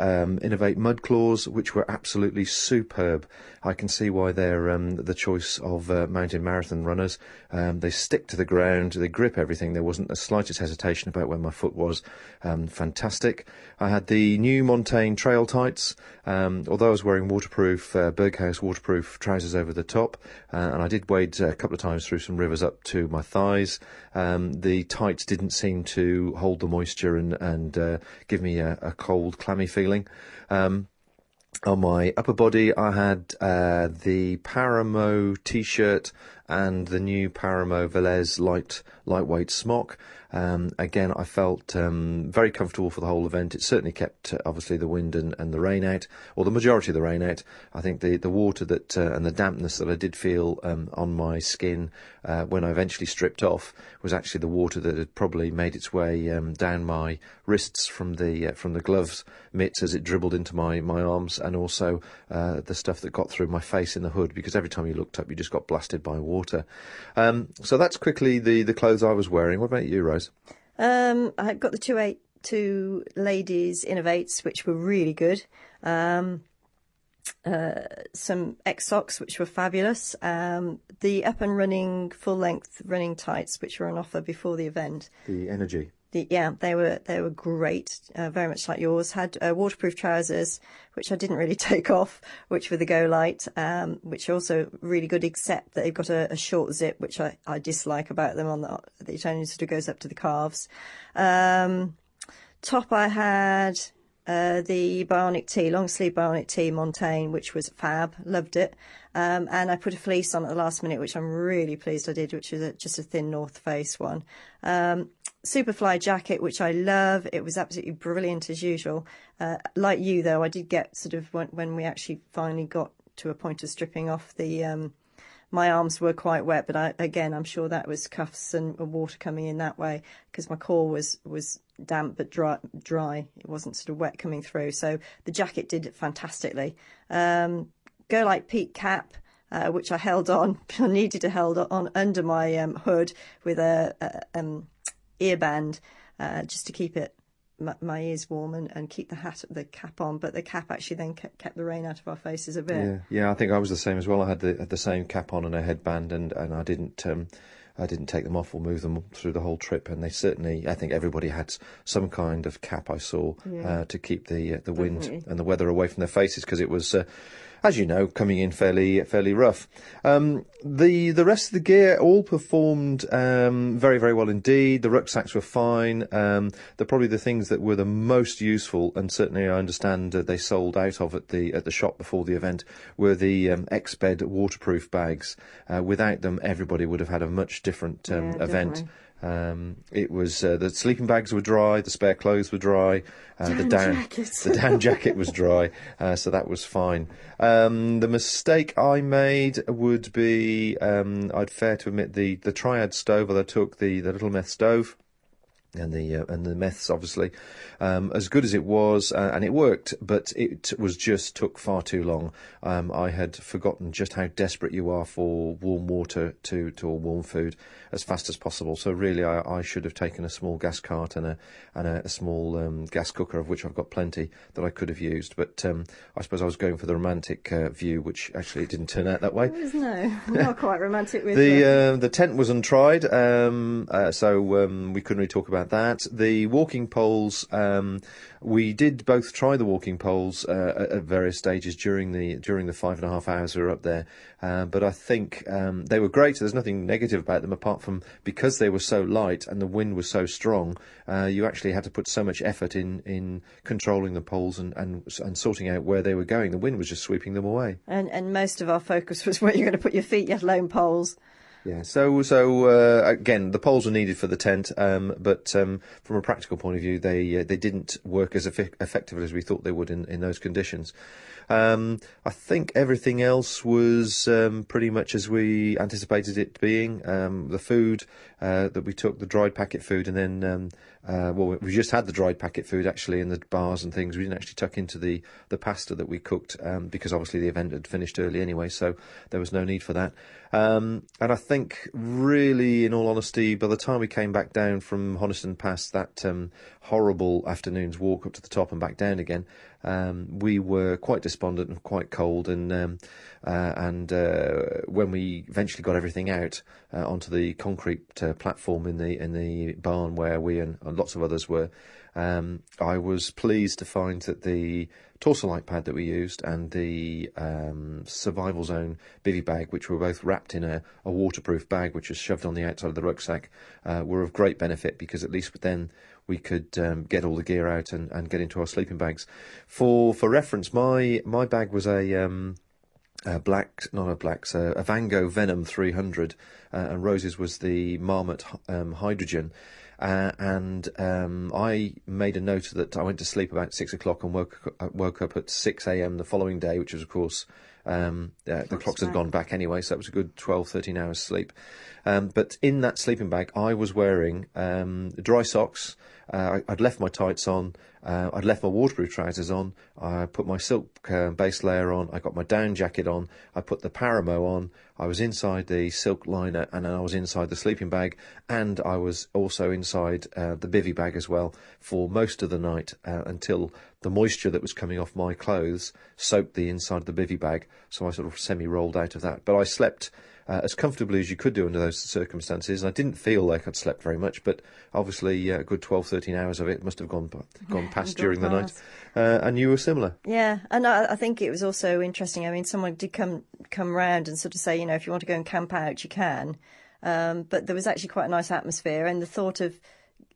Innovate Mud Claws, which were absolutely superb. I can see why they're the choice of mountain marathon runners. They stick to the ground, they grip everything. There wasn't the slightest hesitation about where my foot was. Fantastic. I had the new Montane Trail Tights. Although I was wearing waterproof, Berghaus waterproof trousers over the top, and I did wade a couple of times through some rivers up to my thighs, the tights didn't seem to hold the moisture and give me a cold, clammy feeling. On my upper body, I had the Paramo t-shirt and the new Paramo Velez lightweight smock. Again, I felt very comfortable for the whole event. It certainly kept, obviously, the wind and the rain out, or the majority of the rain out. I think the water that and the dampness that I did feel on my skin when I eventually stripped off was actually the water that had probably made its way down my wrists from the gloves mitts as it dribbled into my arms, and also the stuff that got through my face in the hood, because every time you looked up you just got blasted by water. So that's quickly the clothes I was wearing. What about you, Rose? I got the 282 ladies Innovates, which were really good. Some X socks, which were fabulous. The up and running full length running tights, which were on offer before the event. The Energy. Yeah, they were great, very much like yours. Had waterproof trousers, which I didn't really take off, which were the Go Light, which are also really good, except that they've got a short zip, which I dislike about them. It only sort of goes up to the calves. Top, I had the Bionic Tee, long sleeve Bionic Tee Montane, which was fab, loved it. And I put a fleece on at the last minute, which I'm really pleased I did, which is just a thin North Face one. Superfly jacket, which I love. It was absolutely brilliant as usual. Like you, though, I did get sort of when we actually finally got to a point of stripping off the my arms were quite wet, but I'm sure that was cuffs and water coming in that way, because my core was damp but dry. It wasn't sort of wet coming through. So the jacket did it fantastically. Go Light Peak cap, which I held on. I needed to hold on under my hood with a earband just to keep my ears warm and keep the cap on, but the cap actually then kept the rain out of our faces a bit. Yeah, I think I was the same as well. I had the same cap on and a headband, and I didn't take them off or move them through the whole trip. And they certainly, I think everybody had some kind of cap, I saw, to keep the wind and the weather away from their faces, because it was, as you know, coming in fairly rough. The rest of the gear all performed very, very well indeed. The rucksacks were fine. Probably the things that were the most useful, and certainly I understand they sold out of at the shop before the event, were the X-Bed waterproof bags. Without them, everybody would have had a much different event. It was the sleeping bags were dry, the spare clothes were dry, the down jacket was dry, so that was fine. The mistake I made would be, I'd fair to admit, the Triad stove. I took the little meth stove. And the meths, obviously, as good as it was, and it worked, but it took far too long. I had forgotten just how desperate you are for warm water to or warm food as fast as possible. So really, I should have taken a small gas cart and a small gas cooker, of which I've got plenty, that I could have used. But I suppose I was going for the romantic view, which actually it didn't turn out that way. No, not quite romantic with the tent was untried, so we couldn't really talk about about that. The walking poles, we did both try the walking poles at various stages during the 5.5 hours we were up there. But I think they were great. There's nothing negative about them apart from because they were so light and the wind was so strong. You actually had to put so much effort in controlling the poles and sorting out where they were going. The wind was just sweeping them away. And most of our focus was where you're going to put your feet, let alone poles. Yeah, so again, the poles were needed for the tent, but from a practical point of view, they didn't work as effectively as we thought they would in those conditions. I think everything else was pretty much as we anticipated it being. The food that we took, the dried packet food, and then we just had the dried packet food actually in the bars and things. We didn't actually tuck into the pasta that we cooked because obviously the event had finished early anyway, so there was no need for that. And I think really, in all honesty, by the time we came back down from Honiston Pass, that horrible afternoon's walk up to the top and back down again, we were quite despondent and quite cold, and when we eventually got everything out onto the concrete platform in the barn where we and lots of others were, I was pleased to find that the Torsolite pad that we used and the Survival Zone bivy bag, which were both wrapped in a waterproof bag which was shoved on the outside of the rucksack, were of great benefit, because at least then we could get all the gear out and get into our sleeping bags. For reference, my bag was a Vango Venom 300, and Rose's was the Marmot Hydrogen. And I made a note that I went to sleep about 6 o'clock and woke up at 6 a.m. the following day, which was, of course, the clocks had gone back anyway, so that was a good 12-13 hours sleep. But in that sleeping bag, I was wearing dry socks. I'd left my tights on. I'd left my waterproof trousers on. I put my silk base layer on. I got my down jacket on. I put the Paramo on. I was inside the silk liner, and then I was inside the sleeping bag, and I was also inside the bivy bag as well for most of the night until the moisture that was coming off my clothes soaked the inside of the bivy bag. So I sort of semi-rolled out of that. But I slept as comfortably as you could do under those circumstances. I didn't feel like I'd slept very much, but obviously a good 12-13 hours of it must have gone past during the night. And you were similar. Yeah, and I think it was also interesting. I mean, someone did come round and sort of say, if you want to go and camp out, you can. But there was actually quite a nice atmosphere, and the thought of,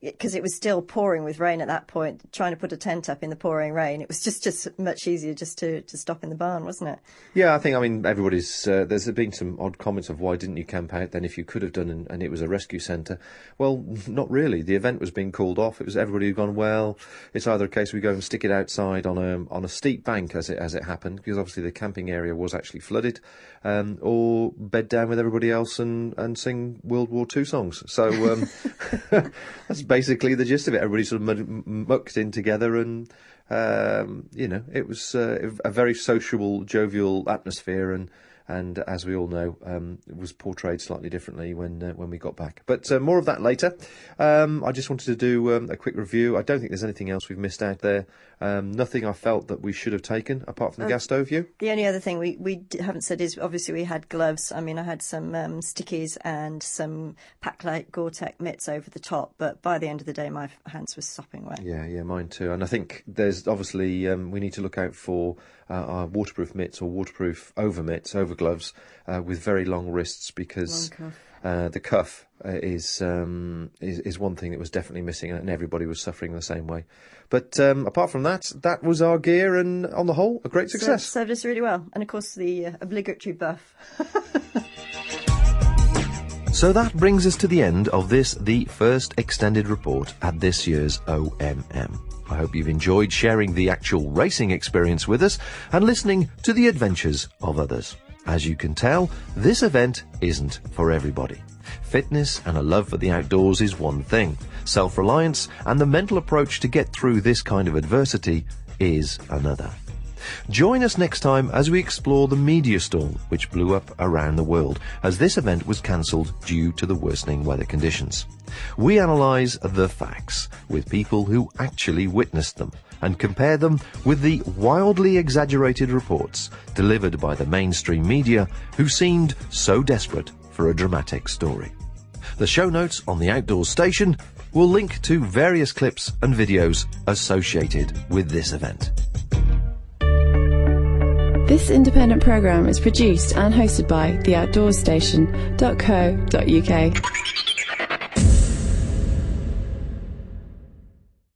because it was still pouring with rain at that point, trying to put a tent up in the pouring rain, it was just much easier just to stop in the barn, wasn't it? Yeah, I mean, everybody's... there's been some odd comments of why didn't you camp out then if you could have done, and it was a rescue centre. Well, not really. The event was being called off. It was everybody had gone, well, it's either a case we go and stick it outside on a steep bank as it happened, because obviously the camping area was actually flooded, or bed down with everybody else and sing World War II songs. So that's basically the gist of it. Everybody sort of mucked in together, and it was a very sociable, jovial atmosphere, and as we all know, it was portrayed slightly differently when we got back. But more of that later. I just wanted to do a quick review. I don't think there's anything else we've missed out there. Nothing I felt that we should have taken, apart from the gas stove view. The only other thing we haven't said is, obviously, we had gloves. I mean, I had some stickies and some Pack-Lite Gore-Tex mitts over the top, but by the end of the day, my hands were sopping wet. Yeah, mine too. And I think there's obviously, we need to look out for our waterproof mitts or waterproof over gloves with very long wrists, because the cuff is one thing that was definitely missing, and everybody was suffering the same way. But apart from that was our gear, and on the whole, a great success. Served us really well, and of course the obligatory buff. So that brings us to the end of the first extended report at this year's OMM. I hope you've enjoyed sharing the actual racing experience with us and listening to the adventures of others. As you can tell, this event isn't for everybody. Fitness and a love for the outdoors is one thing. Self-reliance and the mental approach to get through this kind of adversity is another. Join us next time as we explore the media storm which blew up around the world, as this event was cancelled due to the worsening weather conditions. We analyse the facts with people who actually witnessed them and compare them with the wildly exaggerated reports delivered by the mainstream media, who seemed so desperate for a dramatic story. The show notes on the Outdoors Station will link to various clips and videos associated with this event. This independent programme is produced and hosted by theoutdoorsStation.co.uk.